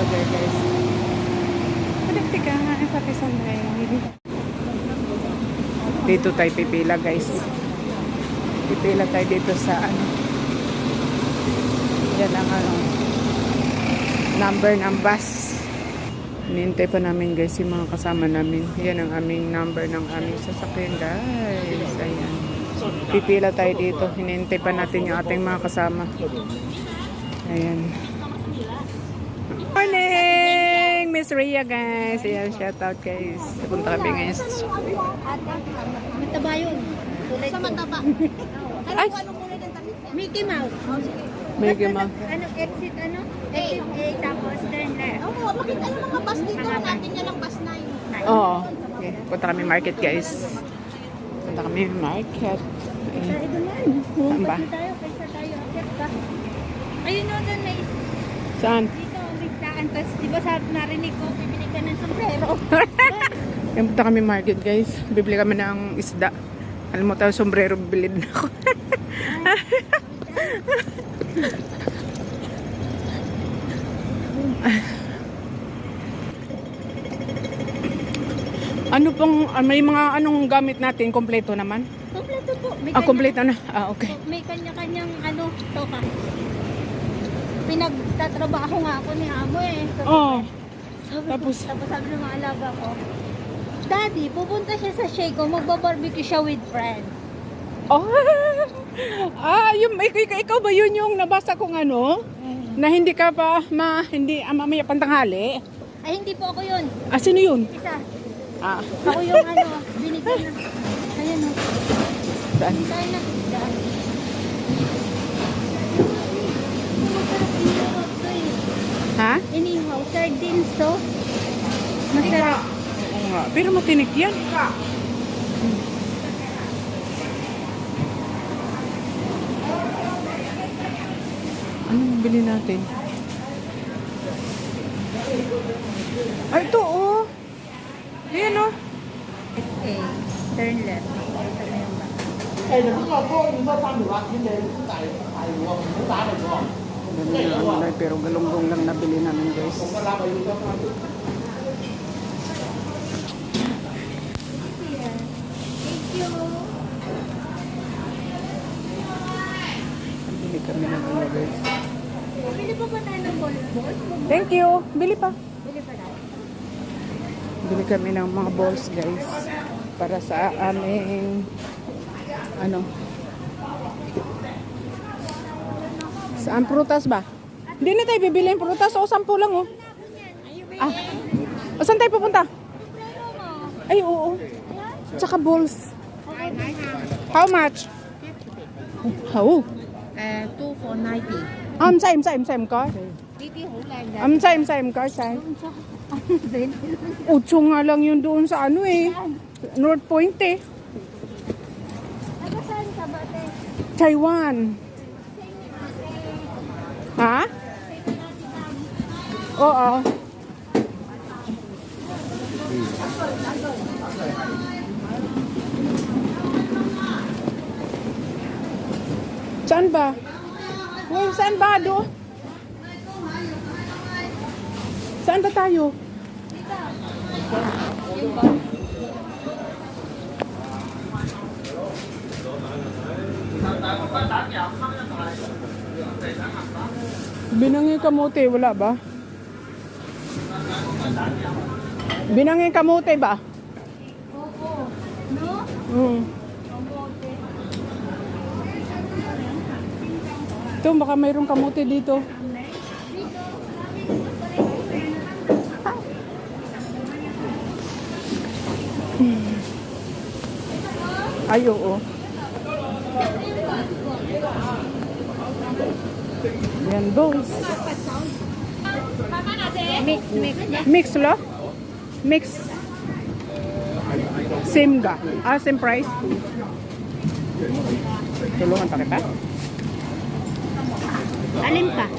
vlogger guys. Malapit ka nga pati sanay. Dito tayo pipila guys. Pipila tayo dito sa ano. Yan ang ano, number ng bus. Hinihintay pa namin guys yung mga kasama namin. Yan ang aming number ng aming sasakyan guys. Ayan. Pipila tayo dito. Hinihintay pa natin yung ating mga kasama. Ayan. Morning! Miss Rhea guys. Ayan, shout out guys. Punta kami guys. Mataba yun. Sa mataba. Ay! Mickey Mouse. Mickey Mouse. Ano, exit ano? Exit A, tapos turn left. Oo, makita yung mga bus dito. Natin yan ang bus 9. Oo. Okay. Punta kami market guys. Punta kami market. Ayan. Sa ito man. Saan ba? Tayo, kaysa tayo. Akit ka. Ayun o, doon may Saan? dito, bigtaan. Tapos, di ba sabi narinig ko, bibili ka ng sombrero. Ayan, punta kami market guys. Bibili kami ng isda. Alam mo tayo, sombrero bibilid na ako. Ano pong, may mga anong gamit natin, kompleto naman? Kompleto po. May Kompleto na. Okay. May kanya-kanyang ano, toka. Pinagtatrabaho nga ako ni Amo eh. Oo. Tapos sabi ng mga alaga ko, Daddy, pupunta siya sa Sheko, magbabarbecue siya with friends. Oh. Yung ikaw ba yun yung nabasa kong ano? Na hindi ka pa hindi mamaya pantanghali? Ay, hindi po ako yun. Sino yun? Isa. Ah. Ako yung ano, binigyan na. Ayan o. Saan? Tayo na. Daan. Masarap inihaw to eh. Ha? Inihaw, sardines to. Masarap. Oo nga. Pero matinik yan. Anong bili natin? Ito oh. Ayan oh. Okay, turn left. Ito na yung back. Pero galunggong lang nabili namin guys. Thank you. Bili kami ng ano guys. Bili pa ba tayo ng balls? Thank you. Bili pa. Bili pa tayo. Bili kami ng mga balls guys. Para sa aming ano. Saan prutas ba? Hindi na tayo bibili yung prutas. O, 10 lang oh. O, saan tayo pupunta? Ay, oo. Tsaka balls. How much? How? 2 for 90.唔使唔該。呢啲好靚嘅。唔該晒。Utso nga lang yun doon sa ano eh. North Point eh. Taga saan ka ba, te? Taiwan. Ha? Oo. Saan ba? Uy, saan ba doon? Saan ba tayo? Binangin kamote, wala ba? Binangin kamote ba? Oo. No? Ito, baka mayroong kamote dito. Ay, oo. Yan, balls. Mix. Mix lo? Mix. Same ga? Same price? Tulungan pa kita? Alin pa?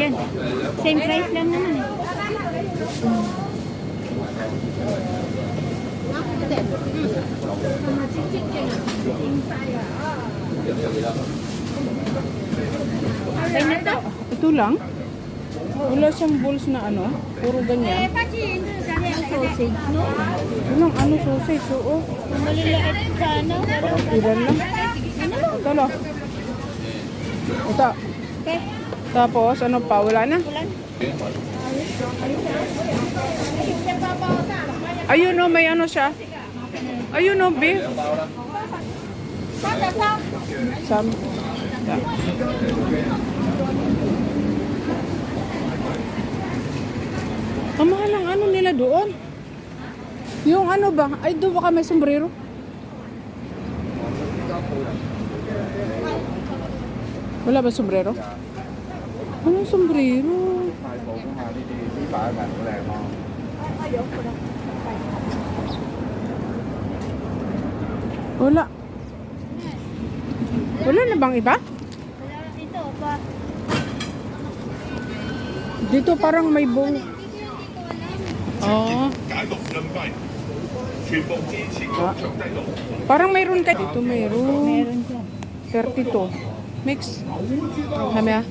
Yan. Same price lang naman eh. Okay na to? Ito lang? Wala siyang balls na ano, puro ganyan. Sausage, no? Walang ano sausage, oo. Maliliit sana. Ilan lang. Ito lang. Ito. Okay. Tapos, ano pa? Wala na. Ayun o, may ano siya. Ayun o, beef. Sam. Ang mahal ang ano nila doon. Yung ano ba? Ay, doon baka may sombrero. Wala ba sombrero? Anong sombrero? Wala. Wala na bang iba? Ito, pa. Dito parang may bow. Oo. Parang mayroon ka dito, mayroon. Meron siya. 32. Mix. Kami ah.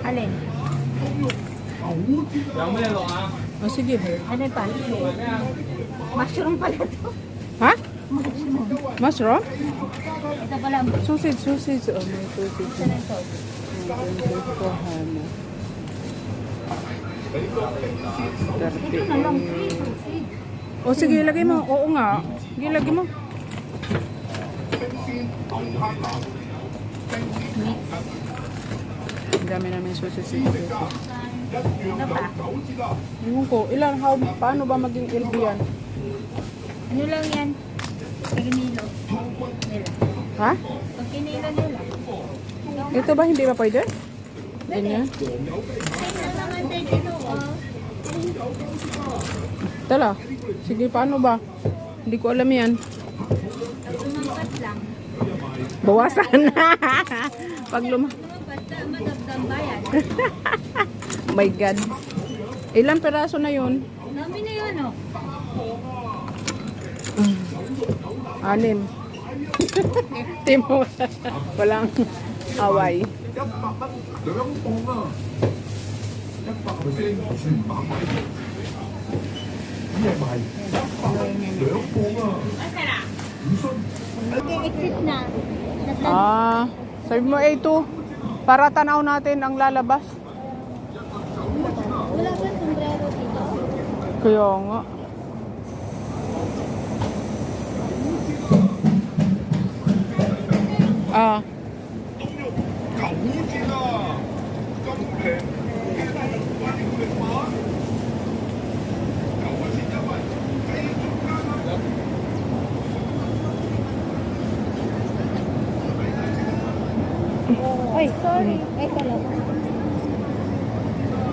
Alin? O sige. Ano pa? Mushroom pala to. Ha? Mushroom? Ito pala. Sausage. Oh, may sausage. Ano to? Ito, hana. Ito na lang. 38. O sige, lagay mo. Oo nga. Sige, lagay mo. Ang dami namin sausage dito. Ano pa? Ewan ko, paano ba maging LB yan? Ano lang yan? Pagkinilo nila. Ha? Pagkinilo nila. Ito ba hindi ba pwede? Ganyan? Ano naman tayo dito, oh. Tala. Sige, paano ba? Hindi ko alam yan. Umangkat lang. Bawasan na. Pag Umangkat na, madagdag bayan. My God. Ilang peraso na yun? Dami na yun, oh. 6. Timo. Walang away. Okay, exit na. Serve mo A2 para tanaw natin ang lalabas. Wala ba sombrero dito? Kaya nga. Ah. Ay, sorry. Ay, talaga.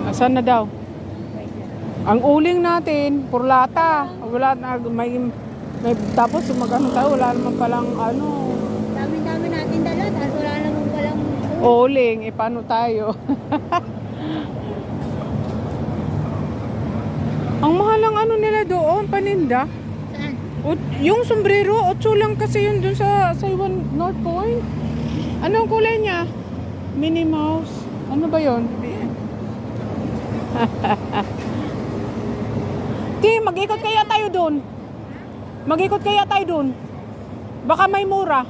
Asan na daw? Ang uling natin, purlata. Wala na, may tapos mag-ano tayo, wala naman palang ano. Dami-dami natin dala. Tapos wala naman palang... Uling, paano tayo? Ang mahal ang ano nila doon, paninda. Saan? Yung sombrero, 8 lang kasi yun dun sa Saiwan North Point. Anong kulay niya? Minnie Mouse. Ano ba yun? Mag-ikot kaya tayo dun. Mag-ikot kaya tayo dun. Baka may mura.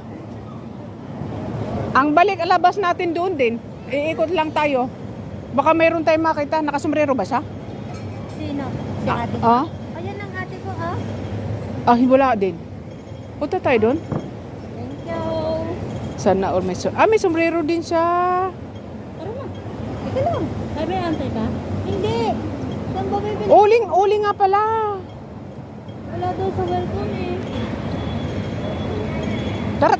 Ang balik alabas natin doon din. Iikot lang tayo. Baka mayroon tayong makita. Nakasombrero ba siya? Sino? Si ate ko? Ah? Ayan ang ate ko, ah. Wala din. Punta tayo doon. Thank you. Sana all may may sombrero din siya. Tara na. Ika lang. Ay, may antay ka? Hindi. Saan ba bibili? Uling nga pala. Wala daw sa welcome, eh. Tara.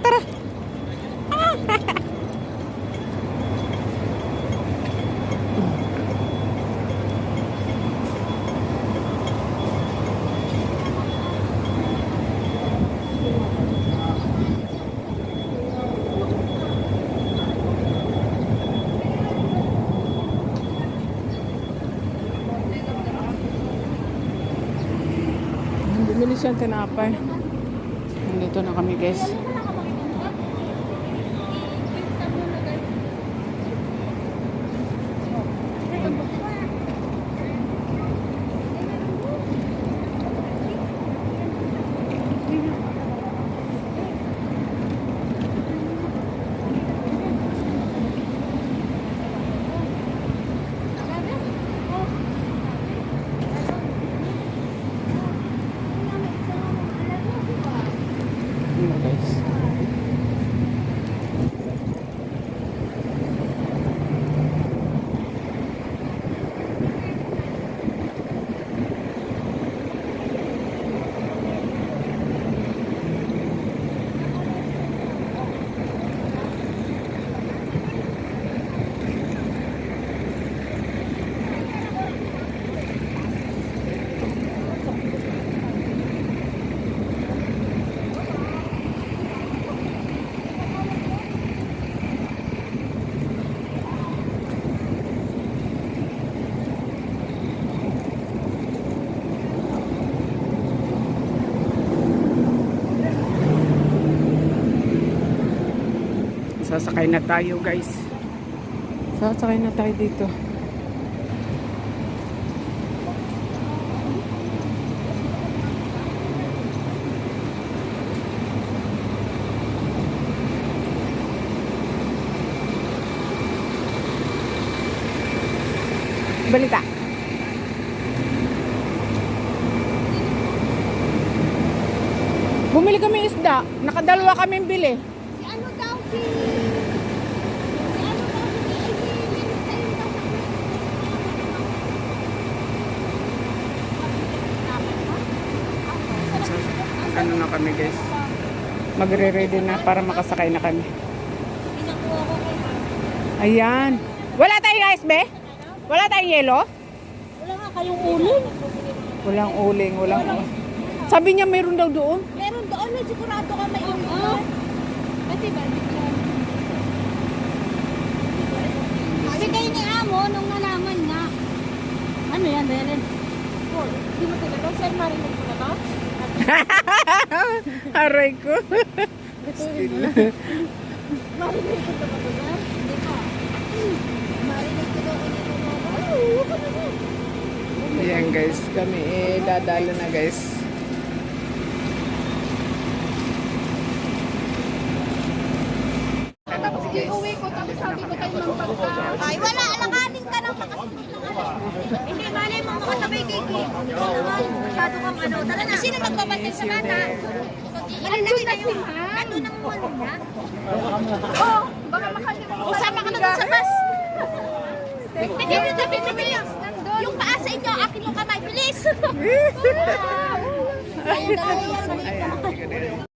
Bumili siyang tinapay. Nandito na kami, guys. Sasakay na tayo guys. Sasakay na tayo dito. Balita. Bumili kami isda. Nakadalawa kaming bili. Si ano daw si... Si ano daw si... Ay, si... Ayun daw Ano na kami guys. Magre-ready na para makasakay na kami. Pinakuha ko kayo. Ayan. Wala tayong ice be? Wala tayong yelo? Wala nga kayong uling. Walang uling, walang uling. Sabi niya mayroon daw doon. Meron doon, may sigurado ka may uling. Kasi ba? Bigay ni Amo nung nalaman nga. Ano yan, Belen? Hindi mo tinanong, sir, marinig mo na ba? Aray ko. Marinig ko na ba ba? Hindi pa. Marinig ko daw kanina na ba? Ayan guys, kami dadalo na guys. Tapos iuwi ko, tapos sabi ko tayo ng pagkain. Ay, wala, alanganin ka ng Hindi, mali mo makasabay kiki. Masyado kang ano. Tala na. Sino magbabantay sa bata? Andun na yun. Andun ang mall niya. Oo, baka makalimutan. Usama ka na dun sa bus. Bilis. Yung paa sa inyo, akin yung kamay. Bilis! Ayun, dalawa yan. Ayan.